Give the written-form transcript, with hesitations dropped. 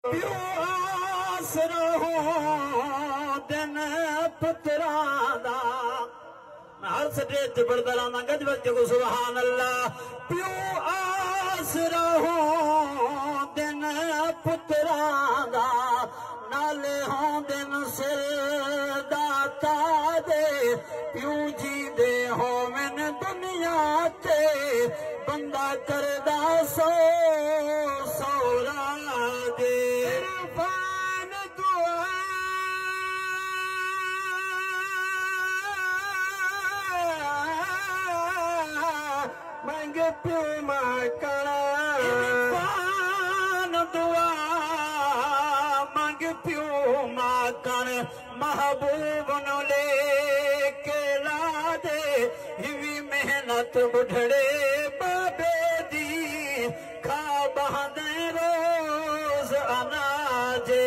प्यो आसरा हो दिन पुत्रां दा हर स्टेज पढ़दा रहंदा गज बज को सुभान अल्लाह प्यो आसरा हो दिन पुत्रां दा नाले हो दिन सिर दा ताजे प्यो जी दे हो मैन दुनिया ते बंदा करदा सो प्यो मां दुआ मंग प्यो मां कण महबूब नु लेके ला दे हिवी मेहनत बुढ़ड़े बाबे दी खा बहादे रोज अनाजे